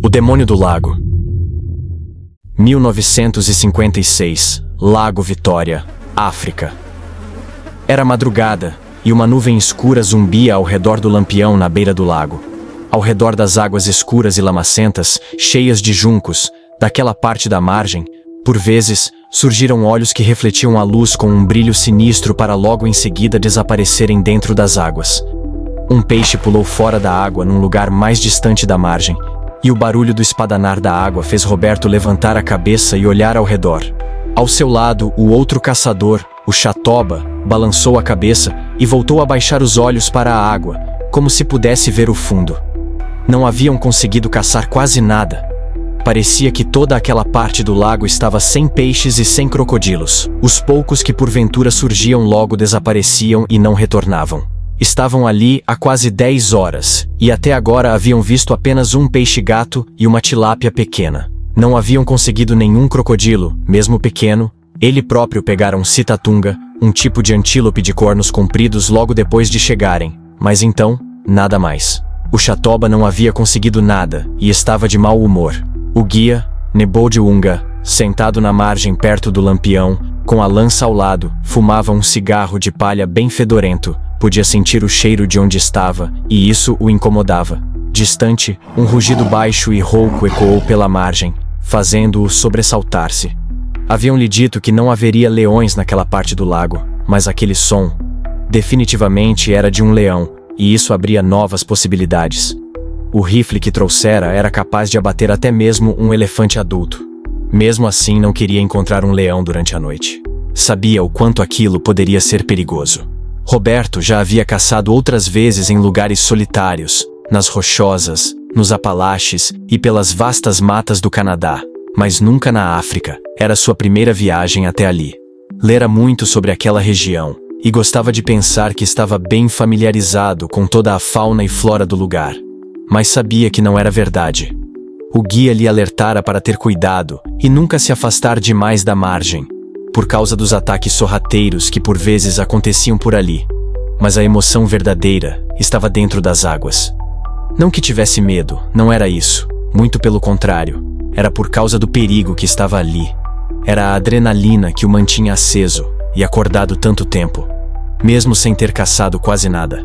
O Demônio do Lago. 1956, Lago Vitória, África. Era madrugada, e uma nuvem escura zumbia ao redor do lampião na beira do lago. Ao redor das águas escuras e lamacentas, cheias de juncos, daquela parte da margem, por vezes, surgiram olhos que refletiam a luz com um brilho sinistro para logo em seguida desaparecerem dentro das águas. Um peixe pulou fora da água num lugar mais distante da margem, e o barulho do espadanar da água fez Roberto levantar a cabeça e olhar ao redor. Ao seu lado, o outro caçador, o Chatoba, balançou a cabeça e voltou a baixar os olhos para a água, como se pudesse ver o fundo. Não haviam conseguido caçar quase nada. Parecia que toda aquela parte do lago estava sem peixes e sem crocodilos. Os poucos que porventura surgiam logo desapareciam e não retornavam. Estavam ali há quase 10 horas, e até agora haviam visto apenas um peixe-gato e uma tilápia pequena. Não haviam conseguido nenhum crocodilo, mesmo pequeno. Ele próprio pegara um citatunga, um tipo de antílope de cornos compridos logo depois de chegarem, mas então, nada mais. O Chatoba não havia conseguido nada, e estava de mau humor. O guia, Nebodiunga, sentado na margem perto do lampião, com a lança ao lado, fumava um cigarro de palha bem fedorento. Podia sentir o cheiro de onde estava, e isso o incomodava. Distante, um rugido baixo e rouco ecoou pela margem, fazendo-o sobressaltar-se. Haviam-lhe dito que não haveria leões naquela parte do lago, mas aquele som, definitivamente era de um leão, e isso abria novas possibilidades. O rifle que trouxera era capaz de abater até mesmo um elefante adulto. Mesmo assim, não queria encontrar um leão durante a noite. Sabia o quanto aquilo poderia ser perigoso. Roberto já havia caçado outras vezes em lugares solitários, nas Rochosas, nos Apalaches e pelas vastas matas do Canadá, mas nunca na África. Era sua primeira viagem até ali. Lera muito sobre aquela região, e gostava de pensar que estava bem familiarizado com toda a fauna e flora do lugar. Mas sabia que não era verdade. O guia lhe alertara para ter cuidado e nunca se afastar demais da margem, por causa dos ataques sorrateiros que por vezes aconteciam por ali. Mas a emoção verdadeira estava dentro das águas. Não que tivesse medo, não era isso. Muito pelo contrário. Era por causa do perigo que estava ali. Era a adrenalina que o mantinha aceso e acordado tanto tempo, mesmo sem ter caçado quase nada.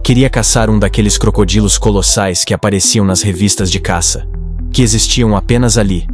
Queria caçar um daqueles crocodilos colossais que apareciam nas revistas de caça, que existiam apenas ali,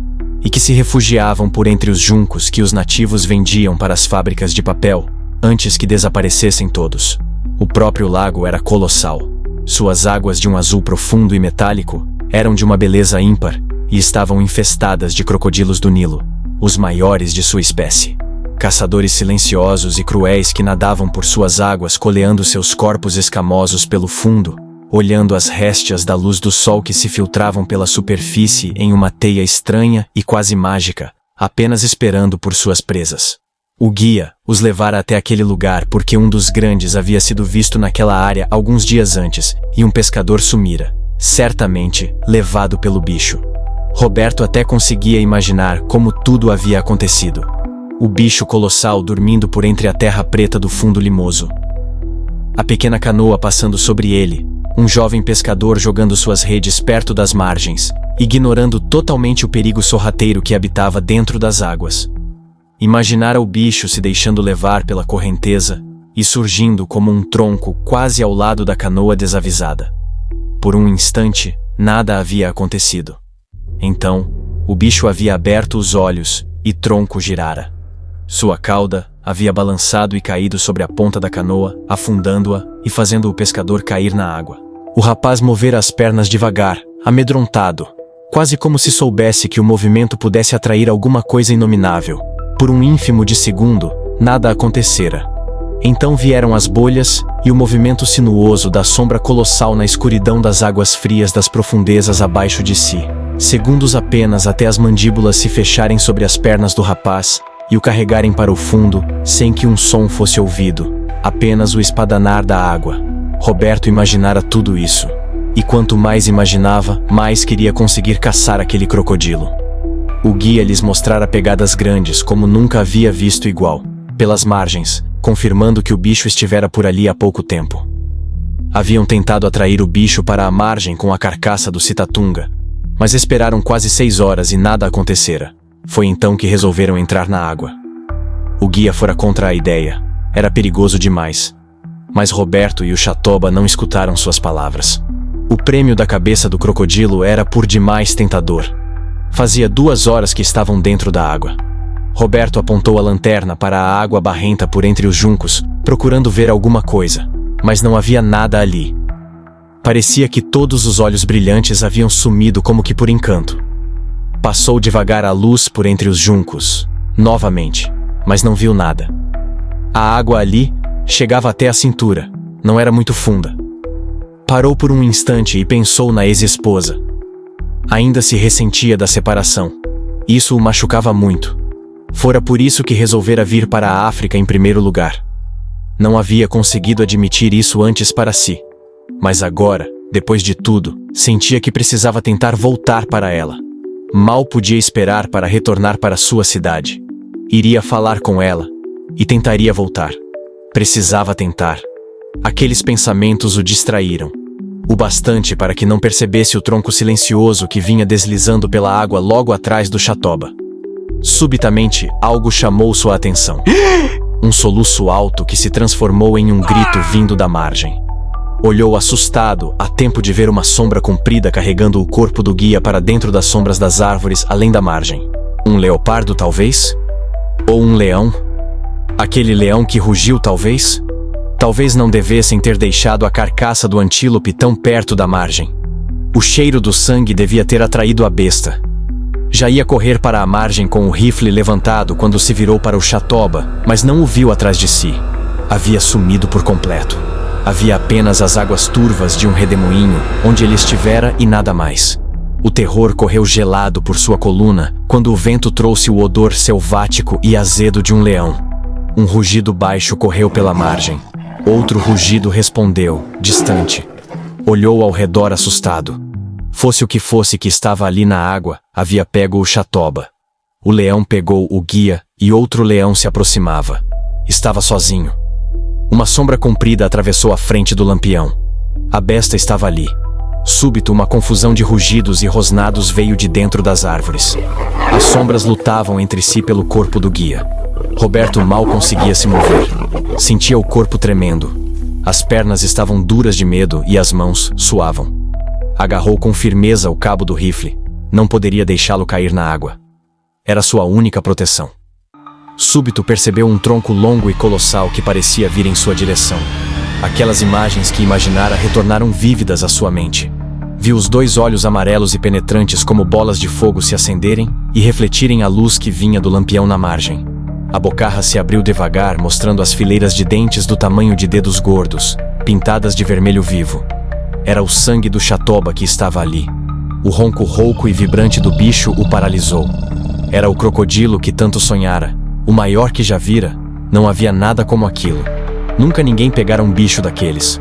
e que se refugiavam por entre os juncos que os nativos vendiam para as fábricas de papel, antes que desaparecessem todos. O próprio lago era colossal. Suas águas de um azul profundo e metálico eram de uma beleza ímpar e estavam infestadas de crocodilos do Nilo, os maiores de sua espécie. Caçadores silenciosos e cruéis que nadavam por suas águas coleando seus corpos escamosos pelo fundo, olhando as réstias da luz do sol que se filtravam pela superfície em uma teia estranha e quase mágica, apenas esperando por suas presas. O guia os levara até aquele lugar porque um dos grandes havia sido visto naquela área alguns dias antes, e um pescador sumira, certamente levado pelo bicho. Roberto até conseguia imaginar como tudo havia acontecido. O bicho colossal dormindo por entre a terra preta do fundo limoso. A pequena canoa passando sobre ele, um jovem pescador jogando suas redes perto das margens, ignorando totalmente o perigo sorrateiro que habitava dentro das águas. Imaginara o bicho se deixando levar pela correnteza e surgindo como um tronco quase ao lado da canoa desavisada. Por um instante, nada havia acontecido. Então, o bicho havia aberto os olhos e tronco girara. Sua cauda havia balançado e caído sobre a ponta da canoa, afundando-a e fazendo o pescador cair na água. O rapaz movera as pernas devagar, amedrontado, quase como se soubesse que o movimento pudesse atrair alguma coisa inominável. Por um ínfimo de segundo, nada acontecera. Então vieram as bolhas e o movimento sinuoso da sombra colossal na escuridão das águas frias das profundezas abaixo de si. Segundos apenas até as mandíbulas se fecharem sobre as pernas do rapaz e o carregarem para o fundo, sem que um som fosse ouvido, apenas o espadanar da água. Roberto imaginara tudo isso, e quanto mais imaginava, mais queria conseguir caçar aquele crocodilo. O guia lhes mostrara pegadas grandes como nunca havia visto igual, pelas margens, confirmando que o bicho estivera por ali há pouco tempo. Haviam tentado atrair o bicho para a margem com a carcaça do citatunga, Mas esperaram quase 6 horas e nada acontecera. Foi então que resolveram entrar na água. O guia fora contra a ideia. Era perigoso demais. Mas Roberto e o Chatoba não escutaram suas palavras. O prêmio da cabeça do crocodilo era por demais tentador. Fazia 2 horas que estavam dentro da água. Roberto apontou a lanterna para a água barrenta por entre os juncos, procurando ver alguma coisa, mas não havia nada ali. Parecia que todos os olhos brilhantes haviam sumido como que por encanto. Passou devagar a luz por entre os juncos, novamente, mas não viu nada. A água ali chegava até a cintura, não era muito funda. Parou por um instante e pensou na ex-esposa. Ainda se ressentia da separação. Isso o machucava muito. Fora por isso que resolvera vir para a África em primeiro lugar. Não havia conseguido admitir isso antes para si. Mas agora, depois de tudo, sentia que precisava tentar voltar para ela. Mal podia esperar para retornar para sua cidade. Iria falar com ela e tentaria voltar. Precisava tentar. Aqueles pensamentos o distraíram. O bastante para que não percebesse o tronco silencioso que vinha deslizando pela água logo atrás do Chatoba. Subitamente, algo chamou sua atenção. Um soluço alto que se transformou em um grito vindo da margem. Olhou assustado, a tempo de ver uma sombra comprida carregando o corpo do guia para dentro das sombras das árvores além da margem. Um leopardo, talvez? Ou um leão? Aquele leão que rugiu, talvez? Talvez não devessem ter deixado a carcaça do antílope tão perto da margem. O cheiro do sangue devia ter atraído a besta. Já ia correr para a margem com o rifle levantado quando se virou para o Chatoba, mas não o viu atrás de si. Havia sumido por completo. Havia apenas as águas turvas de um redemoinho, onde ele estivera e nada mais. O terror correu gelado por sua coluna, quando o vento trouxe o odor selvático e azedo de um leão. Um rugido baixo correu pela margem. Outro rugido respondeu, distante. Olhou ao redor assustado. Fosse o que fosse que estava ali na água, havia pego o Chatoba. O leão pegou o guia e outro leão se aproximava. Estava sozinho. Uma sombra comprida atravessou a frente do lampião. A besta estava ali. Súbito, uma confusão de rugidos e rosnados veio de dentro das árvores. As sombras lutavam entre si pelo corpo do guia. Roberto mal conseguia se mover. Sentia o corpo tremendo. As pernas estavam duras de medo e as mãos suavam. Agarrou com firmeza o cabo do rifle. Não poderia deixá-lo cair na água. Era sua única proteção. Súbito percebeu um tronco longo e colossal que parecia vir em sua direção. Aquelas imagens que imaginara retornaram vívidas à sua mente. Viu os 2 olhos amarelos e penetrantes como bolas de fogo se acenderem e refletirem a luz que vinha do lampião na margem. A bocarra se abriu devagar, mostrando as fileiras de dentes do tamanho de dedos gordos, pintadas de vermelho vivo. Era o sangue do Chatoba que estava ali. O ronco rouco e vibrante do bicho o paralisou. Era o crocodilo que tanto sonhara, o maior que já vira. Não havia nada como aquilo. Nunca ninguém pegara um bicho daqueles.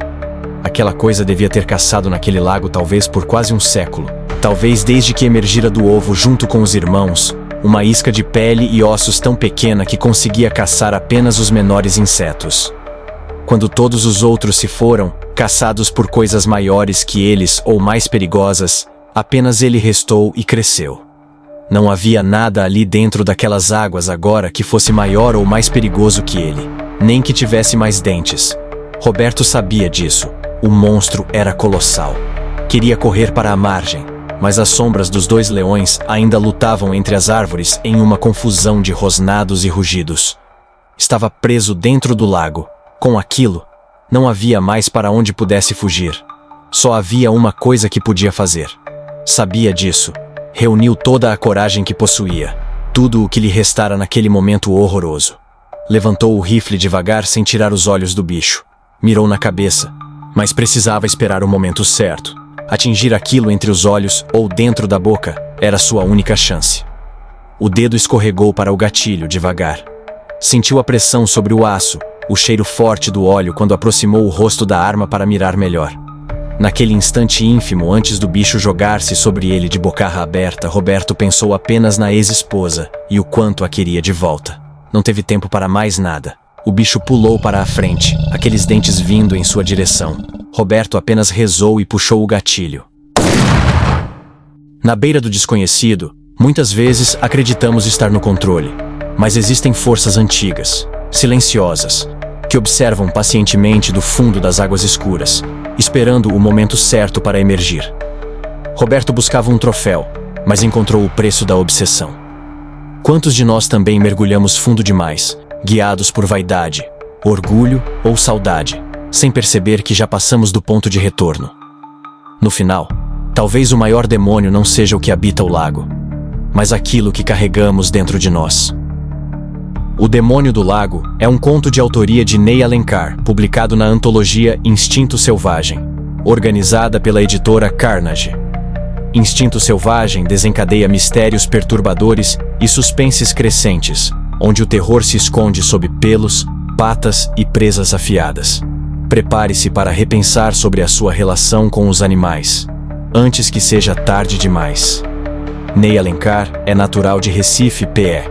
Aquela coisa devia ter caçado naquele lago talvez por quase um século. Talvez desde que emergira do ovo junto com os irmãos, uma isca de pele e ossos tão pequena que conseguia caçar apenas os menores insetos. Quando todos os outros se foram, caçados por coisas maiores que eles ou mais perigosas, apenas ele restou e cresceu. Não havia nada ali dentro daquelas águas agora que fosse maior ou mais perigoso que ele, nem que tivesse mais dentes. Roberto sabia disso. O monstro era colossal. Queria correr para a margem, mas as sombras dos 2 leões ainda lutavam entre as árvores em uma confusão de rosnados e rugidos. Estava preso dentro do lago. Com aquilo, não havia mais para onde pudesse fugir. Só havia uma coisa que podia fazer. Sabia disso. Reuniu toda a coragem que possuía. Tudo o que lhe restara naquele momento horroroso. Levantou o rifle devagar sem tirar os olhos do bicho. Mirou na cabeça, mas precisava esperar o momento certo. Atingir aquilo entre os olhos ou dentro da boca era sua única chance. O dedo escorregou para o gatilho devagar. Sentiu a pressão sobre o aço, o cheiro forte do óleo quando aproximou o rosto da arma para mirar melhor. Naquele instante ínfimo antes do bicho jogar-se sobre ele de bocarra aberta, Roberto pensou apenas na ex-esposa e o quanto a queria de volta. Não teve tempo para mais nada. O bicho pulou para a frente, aqueles dentes vindo em sua direção. Roberto apenas rezou e puxou o gatilho. Na beira do desconhecido, muitas vezes acreditamos estar no controle, mas existem forças antigas, silenciosas, que observam pacientemente do fundo das águas escuras, esperando o momento certo para emergir. Roberto buscava um troféu, mas encontrou o preço da obsessão. Quantos de nós também mergulhamos fundo demais, guiados por vaidade, orgulho ou saudade, sem perceber que já passamos do ponto de retorno? No final, talvez o maior demônio não seja o que habita o lago, mas aquilo que carregamos dentro de nós. O Demônio do Lago é um conto de autoria de Ney Alencar, publicado na antologia Instinto Selvagem, organizada pela editora Carnage. Instinto Selvagem desencadeia mistérios perturbadores e suspenses crescentes, onde o terror se esconde sob pelos, patas e presas afiadas. Prepare-se para repensar sobre a sua relação com os animais, antes que seja tarde demais. Ney Alencar é natural de Recife, PE,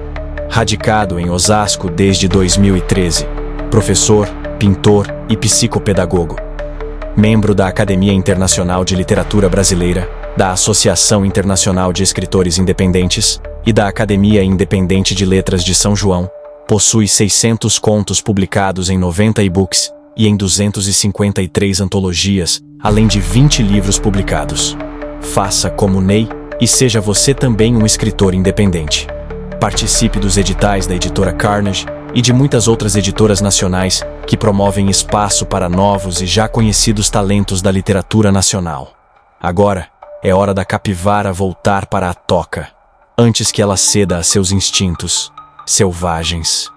radicado em Osasco desde 2013, professor, pintor e psicopedagogo. Membro da Academia Internacional de Literatura Brasileira, da Associação Internacional de Escritores Independentes e da Academia Independente de Letras de São João, possui 600 contos publicados em 90 e-books e em 253 antologias, além de 20 livros publicados. Faça como Ney e seja você também um escritor independente. Participe dos editais da editora Carnage e de muitas outras editoras nacionais que promovem espaço para novos e já conhecidos talentos da literatura nacional. Agora é hora da capivara voltar para a toca, antes que ela ceda a seus instintos selvagens.